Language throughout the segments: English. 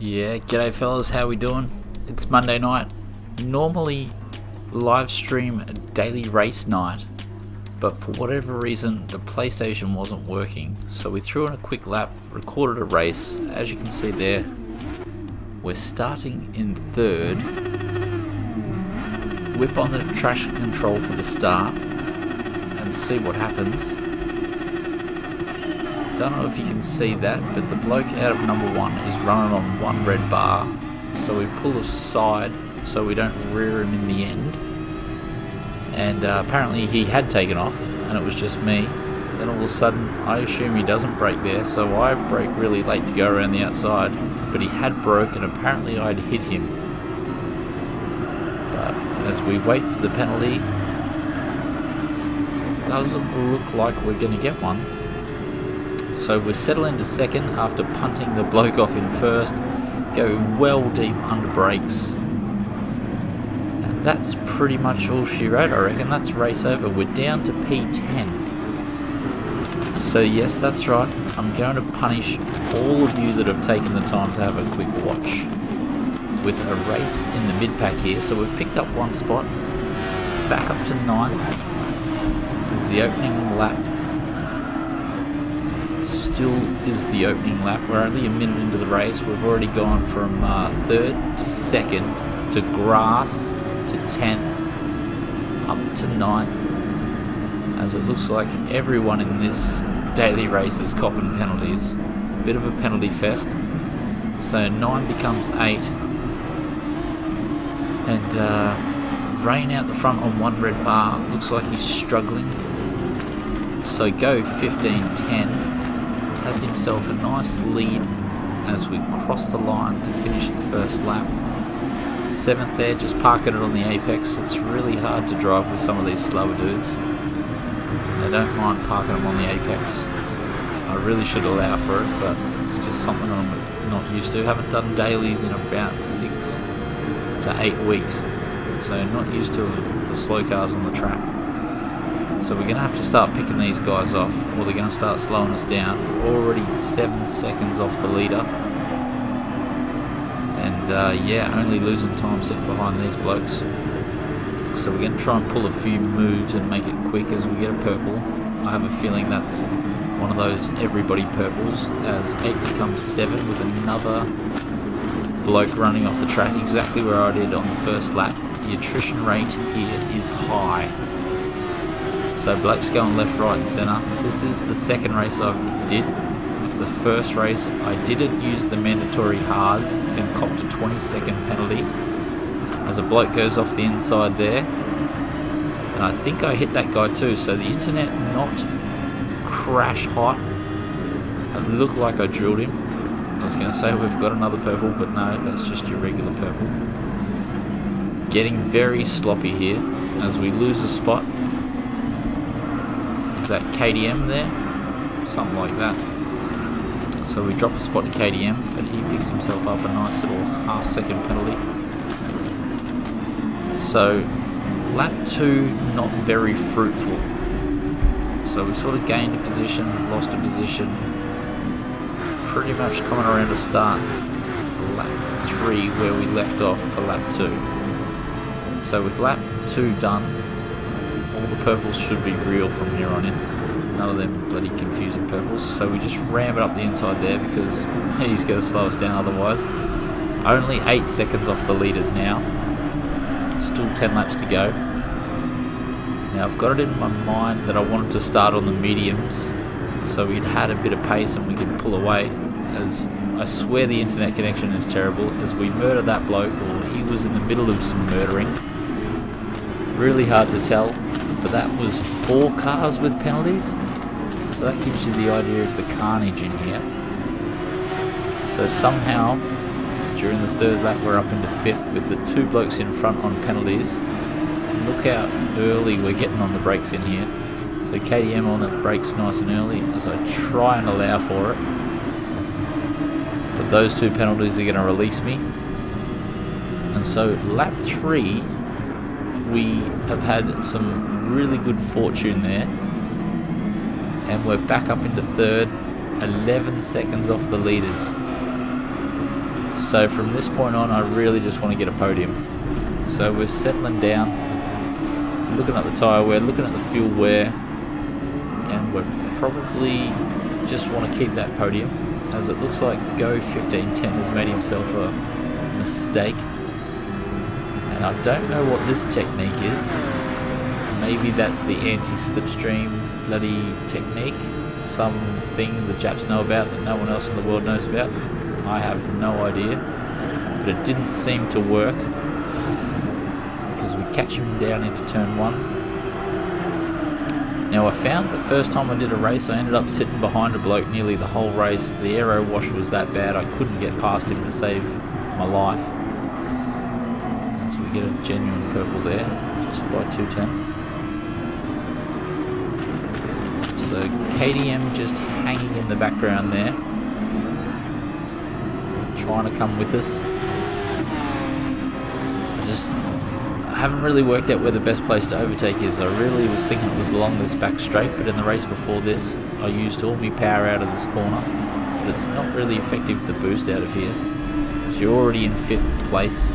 Yeah, g'day fellas, how we doing? It's Monday night. Normally live stream a daily race night, but for whatever reason the PlayStation wasn't working, so we threw in a quick lap, recorded a race. As you can see there, we're starting in third. Whip on the traction control for the start and see what happens. Don't know if you can see that, but the bloke out of number one is running on one red bar, so we pull aside so we don't rear him in the end. And apparently he had taken off and it was just me. Then all of a sudden I assume he doesn't brake there, so I brake really late to go around the outside, but he had broke and apparently I'd hit him. But as we wait for the penalty, it doesn't look like we're going to get one. So we're settling to second after punting the bloke off in first, go well deep under brakes. And that's pretty much all she wrote, I reckon. That's race over. We're down to P10. So yes, that's right. I'm going to punish all of you that have taken the time to have a quick watch with a race in the mid-pack here. So we've picked up one spot, back up to 9th. This is the opening lap. Still is the opening lap. We're only a minute into the race. We've already gone from third to second to grass to 10th up to 9th, as it looks like everyone in this daily race is copping penalties. Bit of a penalty fest. So 9 becomes 8, and Rain out the front on one red bar. Looks like he's struggling. So go 15-10. Has himself a nice lead as we cross the line to finish the first lap. 7th there, just parking it on the apex. It's really hard to drive with some of these slower dudes. I don't mind parking them on the apex. I really should allow for it, but it's just something I'm not used to. Haven't done dailies in about 6 to 8 weeks, so not used to the slow cars on the track. So we're going to have to start picking these guys off, or they're going to start slowing us down. Already 7 seconds off the leader. And yeah, only losing time sitting behind these blokes. So we're going to try and pull a few moves and make it quick as we get a purple. I have a feeling that's one of those everybody purples, as 8 becomes 7 with another bloke running off the track exactly where I did on the first lap. The attrition rate here is high. So blokes going left, right and centre. This is the second race I've did. The first race I didn't use the mandatory hards and copped a 20-second penalty as a bloke goes off the inside there. And I think I hit that guy too, so the internet not crash hot. It looked like I drilled him. I was going to say we've got another purple, but no, that's just your regular purple. Getting very sloppy here as we lose a spot. Is that KDM there? Something like that. So we drop a spot to KDM, but he picks himself up a nice little half-second penalty. So lap 2 not very fruitful. So we sort of gained a position, lost a position. Pretty much coming around to start lap 3 where we left off for lap 2. So with lap 2 done, all the purples should be real from here on in. None of them bloody confusing purples. So we just ram it up the inside there because he's going to slow us down otherwise. Only 8 seconds off the leaders now. Still 10 laps to go. Now I've got it in my mind that I wanted to start on the mediums so we'd had a bit of pace and we could pull away, as I swear the internet connection is terrible as we murder that bloke, or he was in the middle of some murdering. Really hard to tell, but that was 4 cars with penalties, so that gives you the idea of the carnage in here. So somehow during the 3rd lap we're up into 5th with the 2 blokes in front on penalties. Look how early we're getting on the brakes in here. So KDM on the brakes nice and early as I try and allow for it, but those 2 penalties are going to release me. And so lap 3 we have had some really good fortune there, and we're back up into 3rd, 11 seconds off the leaders. So from this point on, I really just want to get a podium. So we're settling down, looking at the tyre wear, looking at the fuel wear, and we're probably just want to keep that podium, as it looks like Go1510 has made himself a mistake. And I don't know what this technique is. Maybe that's the anti-slipstream bloody technique. Something the Japs know about that no one else in the world knows about. I have no idea. But it didn't seem to work, because we catch him down into turn 1. Now I found the first time I did a race, I ended up sitting behind a bloke nearly the whole race. The aero wash was that bad, I couldn't get past him to save my life. As we get a genuine purple there, just by 2/10. So KTM just hanging in the background there, trying to come with us. I haven't really worked out where the best place to overtake is. I really was thinking it was along this back straight, but in the race before this I used all my power out of this corner, but it's not really effective to boost out of here. So you're already in 5th place.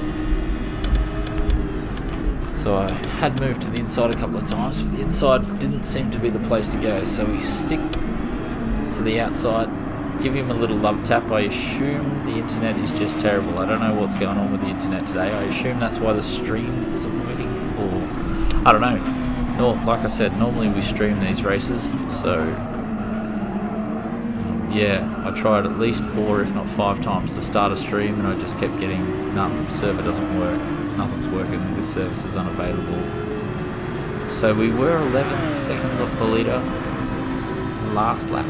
So I had moved to the inside a couple of times, but the inside didn't seem to be the place to go, so we stick to the outside, give him a little love tap. I assume the internet is just terrible. I don't know what's going on with the internet today. I assume that's why the stream isn't working, or I don't know. No, like I said, normally we stream these races, so yeah, I tried at least 4 if not 5 times to start a stream, and I just kept getting, no, server doesn't work, nothing's working, this service is unavailable. So we were 11 seconds off the leader last lap.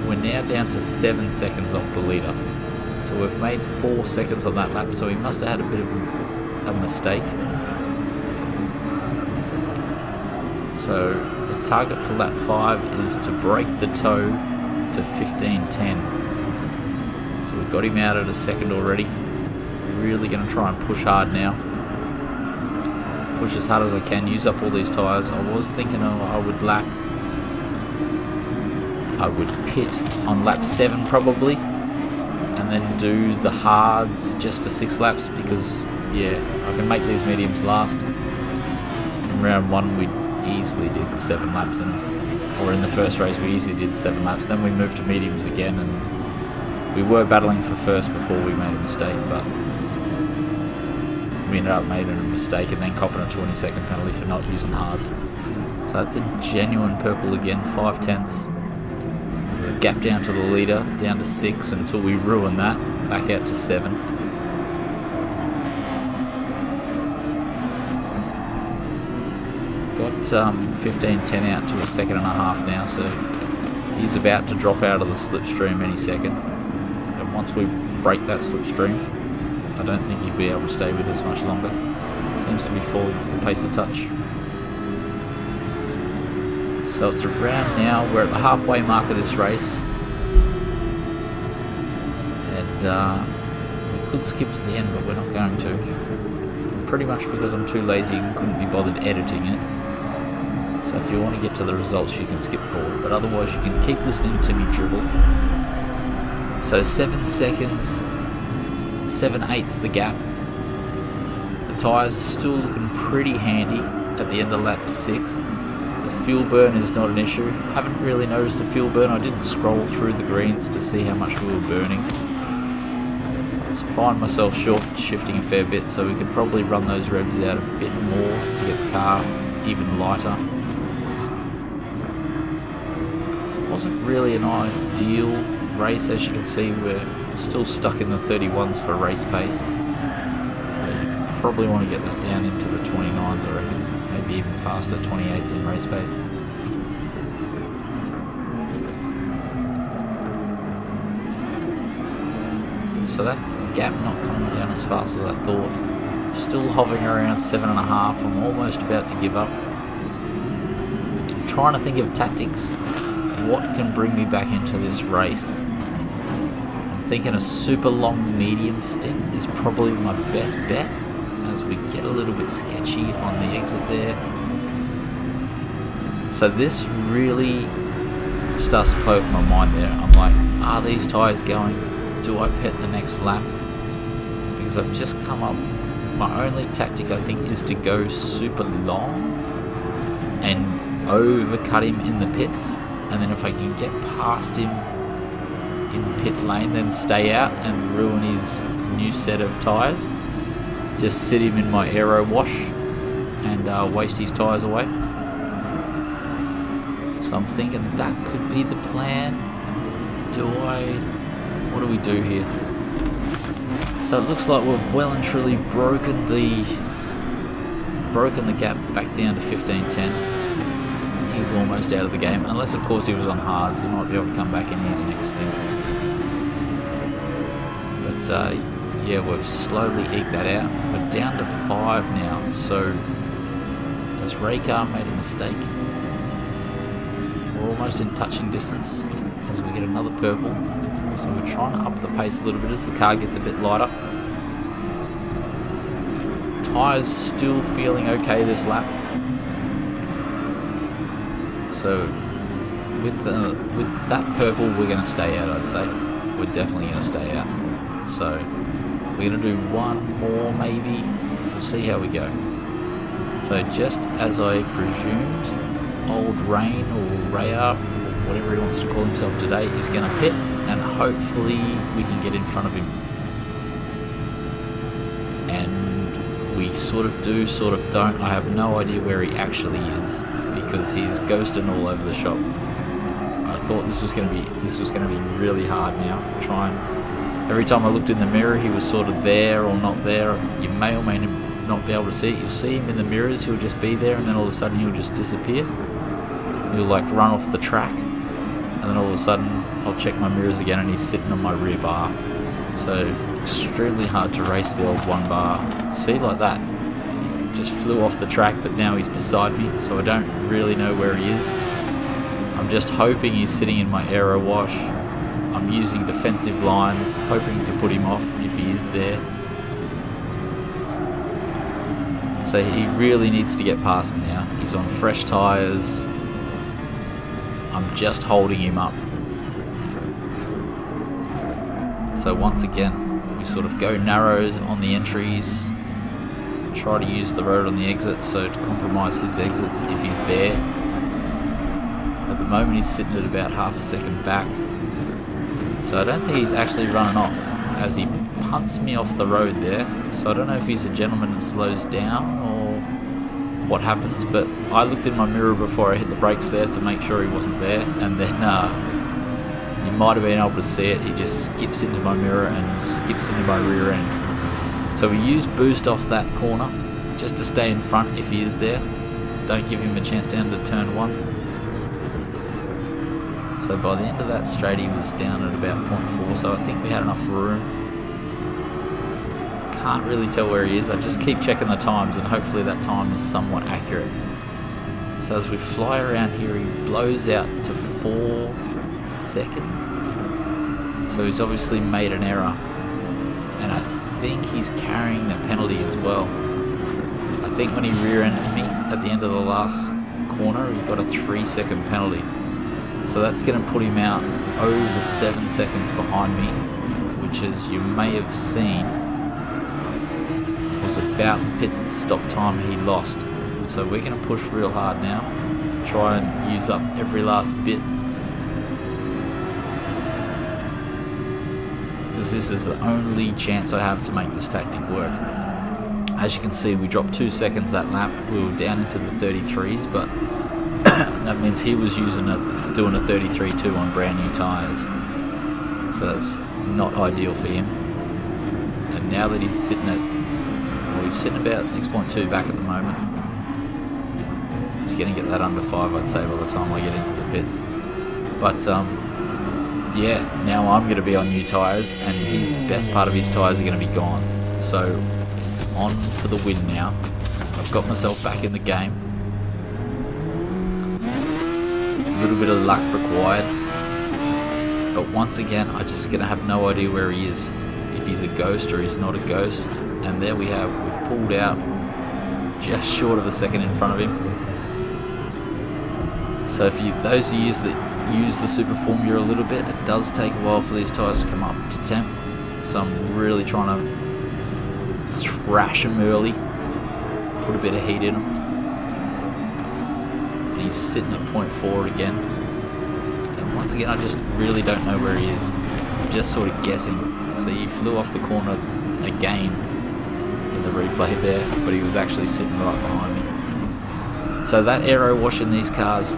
We're now down to 7 seconds off the leader. So we've made 4 seconds on that lap, so we must have had a bit of a mistake. So the target for lap 5 is to break the toe to 15:10. So we've got him out at a second already. Really going to try and push hard now. Push as hard as I can, use up all these tyres. I was thinking I would pit on lap 7 probably, and then do the hards just for 6 laps, because yeah, I can make these mediums last. In round 1 we easily did 7 laps, or in the first race we easily did 7 laps. Then we moved to mediums again, and we were battling for first before we made a mistake, but we ended up making a mistake and then copping a 20-second penalty for not using hards. So that's a genuine purple again, 5/10. There's a gap down to the leader, down to 6 until we ruin that, back out to 7. Got 15:10 out to a 1.5 now, so he's about to drop out of the slipstream any second. And once we break that slipstream, I don't think he'd be able to stay with us much longer. Seems to be falling off the pace a touch. So it's around now, we're at the halfway mark of this race, and we could skip to the end, but we're not going to. Pretty much because I'm too lazy and couldn't be bothered editing it. So if you want to get to the results, you can skip forward, but otherwise you can keep listening to me dribble. So 7 seconds, 7/8's the gap. The tyres are still looking pretty handy at the end of lap 6. The fuel burn is not an issue. I haven't really noticed the fuel burn. I didn't scroll through the greens to see how much we were burning. I just find myself shifting a fair bit, so we could probably run those revs out a bit more to get the car even lighter. Wasn't really an ideal race, as you can see. We're still stuck in the 31s for race pace, so you probably want to get that down into the 29s, I reckon. Maybe even faster, 28s in race pace. So that gap not coming down as fast as I thought. Still hovering around 7.5. I'm almost about to give up. I'm trying to think of tactics. What can bring me back into this race? I'm thinking a super long medium stint is probably my best bet, as we get a little bit sketchy on the exit there. So this really starts to play with my mind there. I'm like, are these tyres going? Do I pit the next lap? because I've just come up. My only tactic, I think, is to go super long and overcut him in the pits, and then if I can get past him in pit lane, then stay out and ruin his new set of tyres. Just sit him in my aero wash and waste his tyres away. So I'm thinking that could be the plan. What do we do here? So it looks like we've well and truly broken the gap back down to 15:10. He's almost out of the game, unless of course he was on hards. He might be able to come back in his next stint. But yeah, we've slowly eked that out. We're down to 5 now. So has Raykar made a mistake? We're almost in touching distance as we get another purple. So we're trying to up the pace a little bit as the car gets a bit lighter. Tyres still feeling okay this lap. So with that purple, we're going to stay out, I'd say. We're definitely going to stay out. So we're going to do one more maybe. We'll see how we go. So just as I presumed, old Rain or Raya, whatever he wants to call himself today, is going to pit, and hopefully we can get in front of him. And we sort of do, sort of don't. I have no idea where he actually is because he's ghosting all over the shop. I thought this was going to be really hard now. Every time I looked in the mirror, he was sort of there or not there. You may or may not be able to see it. You'll see him in the mirrors. He'll just be there, and then all of a sudden he'll just disappear. He'll like run off the track, and then all of a sudden I'll check my mirrors again and he's sitting on my rear bar. So extremely hard to race the old one bar. See, like that, he just flew off the track, but now he's beside me, so I don't really know where he is. I'm just hoping he's sitting in my aero wash. I'm using defensive lines, hoping to put him off if he is there. So he really needs to get past me now. He's on fresh tyres. I'm just holding him up. So once again, we sort of go narrow on the entries, try to use the road on the exit, so to compromise his exits if he's there. At the moment he's sitting at about half a second back. So I don't think he's actually running off as he punts me off the road there. So I don't know if he's a gentleman and slows down or what happens, but I looked in my mirror before I hit the brakes there to make sure he wasn't there, and then you might have been able to see it. He just skips into my mirror and skips into my rear end. So we use boost off that corner just to stay in front if he is there. Don't give him a chance down to turn 1. So by the end of that straight he was down at about 0.4, so I think we had enough room. Can't really tell where he is. I just keep checking the times and hopefully that time is somewhat accurate. So as we fly around here, he blows out to 4 seconds. So he's obviously made an error. And I think he's carrying the penalty as well. I think when he rear-ended me at the end of the last corner, he got a 3-second penalty. So that's going to put him out over 7 seconds behind me, which, as you may have seen, was about the pit stop time he lost. So we're going to push real hard now, try and use up every last bit, because this is the only chance I have to make this tactic work. As you can see, we dropped 2 seconds that lap. We were down into the 33s, but that means he was doing a 33.2 on brand new tyres. So that's not ideal for him. And now that he's sitting about 6.2 back at the moment. He's going to get that under 5, I'd say, by the time I get into the pits. But yeah, now I'm going to be on new tyres, and his best part of his tyres are going to be gone. So it's on for the win now. I've got myself back in the game. A little bit of luck required, but once again I'm just going to have no idea where he is, if he's a ghost or he's not a ghost. And there we have, we've pulled out just short of a second in front of him. So if those of you that use the super formula a little bit, it does take a while for these tyres to come up to temp, so I'm really trying to crash him early, put a bit of heat in him. And he's sitting at point forward again. And once again, I just really don't know where he is. I'm just sort of guessing. So he flew off the corner again in the replay there, but he was actually sitting right behind me. So that aero wash in these cars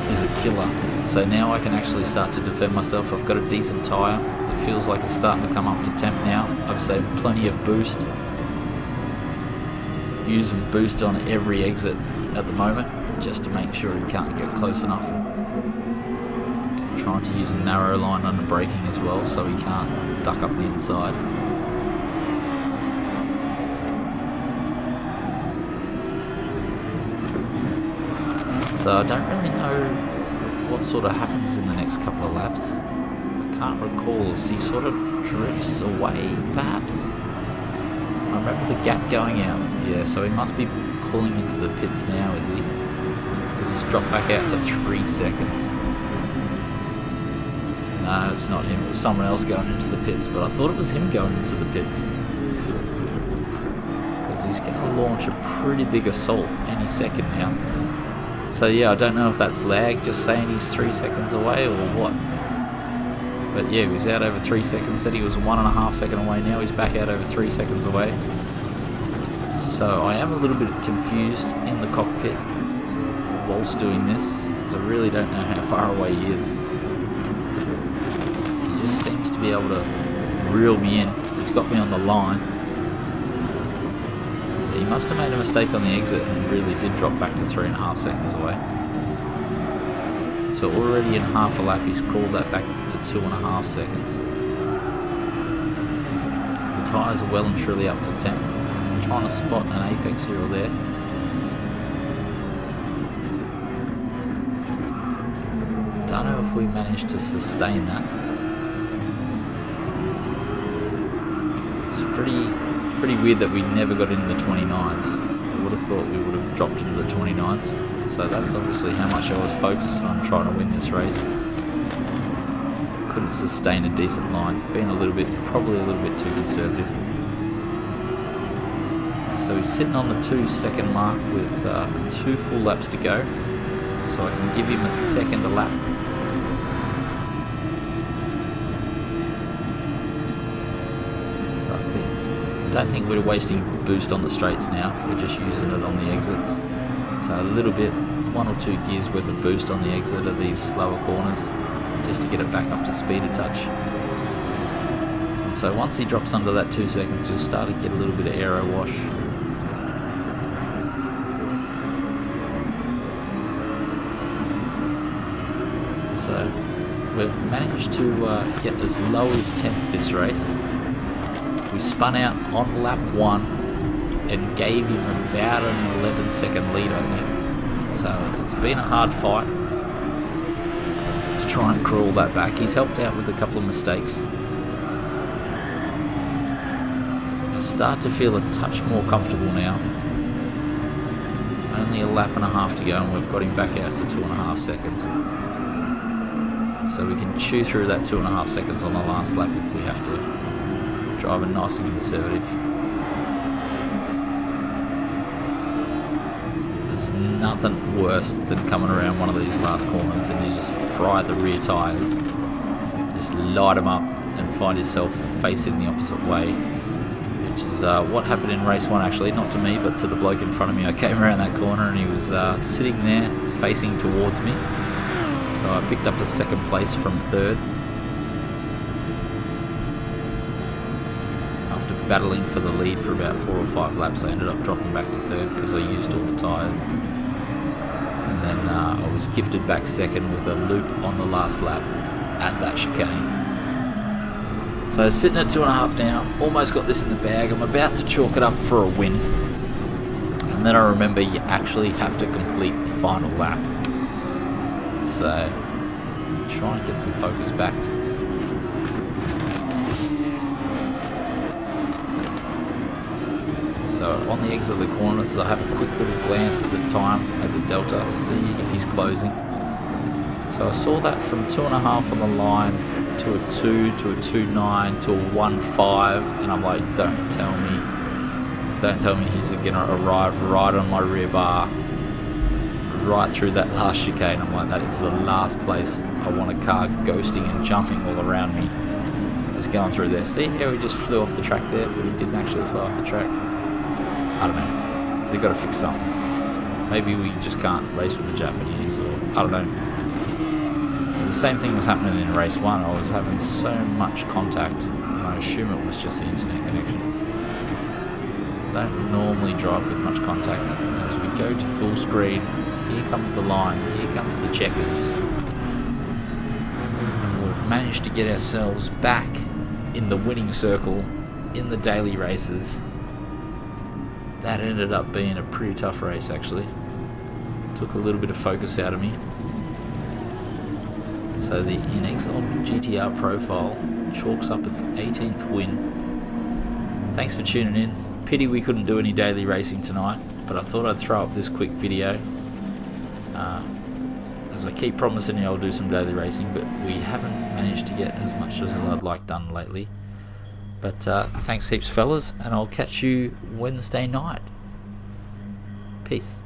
is a killer. So now I can actually start to defend myself. I've got a decent tyre. It feels like it's starting to come up to temp now. I've saved plenty of boost. Using boost on every exit at the moment, just to make sure he can't get close enough. Trying to use a narrow line on the braking as well, so he can't duck up the inside. So I don't really know what sort of happens in the next couple of laps. I can't recall. He sort of drifts away, perhaps. I remember the gap going out. Yeah, so he must be pulling into the pits now, is he? Because he's dropped back out to 3 seconds. No, it's not him. It was someone else going into the pits, but I thought it was him going into the pits. Because he's going to launch a pretty big assault any second now. So yeah, I don't know if that's lag, just saying he's 3 seconds away or what. But yeah, he was out over 3 seconds, said he was 1.5 seconds away, now he's back out over 3 seconds away. So I am a little bit confused in the cockpit whilst doing this, because I really don't know how far away he is. He just seems to be able to reel me in. He's got me on the line. He must have made a mistake on the exit and really did drop back to 3.5 seconds away. So already in half a lap he's crawled that back to 2.5 seconds. The tyres are well and truly up to temp. I'm trying to spot an apex here or there. Don't know if we managed to sustain that. It's pretty weird that we never got into the 29s. I would have thought we would have dropped into the 29s. So that's obviously how much I was focused on trying to win this race. Couldn't sustain a decent line. Being probably a little bit too conservative. So he's sitting on the 2 second mark with 2 full laps to go. So I can give him a second a lap. I don't think we're wasting boost on the straights now, we're just using it on the exits. So a little bit, 1 or 2 gears worth of boost on the exit of these slower corners, just to get it back up to speed a touch. And so once he drops under that 2 seconds, you'll start to get a little bit of aero wash. So we've managed to get as low as 10th this race. We spun out on lap 1 and gave him about an 11-second lead, I think. So it's been a hard fight to try and crawl that back. He's helped out with a couple of mistakes. I start to feel a touch more comfortable now. Only a lap and a half to go and we've got him back out to 2.5 seconds. So we can chew through that 2.5 seconds on the last lap if we have to. Driving nice and conservative. There's nothing worse than coming around one of these last corners and you just fry the rear tyres. Just light them up and find yourself facing the opposite way. Which is what happened in race 1 actually, not to me but to the bloke in front of me. I came around that corner and he was sitting there facing towards me. So I picked up a second place from 3rd. Battling for the lead for about 4 or 5 laps, I ended up dropping back to 3rd because I used all the tyres. And then I was gifted back 2nd with a loop on the last lap at that chicane. So sitting at 2.5 now, almost got this in the bag. I'm about to chalk it up for a win. And then I remember you actually have to complete the final lap. So try and get some focus back. So on the exit of the corners, I have a quick little glance at the time at the delta, see if he's closing. So I saw that from 2.5 on the line to a 2, to a 2.9, to a 1.5, and I'm like, don't tell me Don't tell me he's going to arrive right on my rear bar, right through that last chicane. I'm like, that is the last place I want a car ghosting and jumping all around me. It's going through there. See how he just flew off the track there, but he didn't actually fly off the track. I don't know. They've got to fix something. Maybe we just can't race with the Japanese, or I don't know. The same thing was happening in race 1. I was having so much contact, and I assume it was just the internet connection. Don't normally drive with much contact. As we go to full screen, here comes the line, here comes the checkers. And we've managed to get ourselves back in the winning circle in the daily races. That ended up being a pretty tough race, actually. Took a little bit of focus out of me. So the INXILE GTR profile chalks up its 18th win. Thanks for tuning in. Pity we couldn't do any daily racing tonight, but I thought I'd throw up this quick video. As I keep promising you I'll do some daily racing, but we haven't managed to get as much as I'd like done lately. But thanks heaps fellas, and I'll catch you Wednesday night. Peace.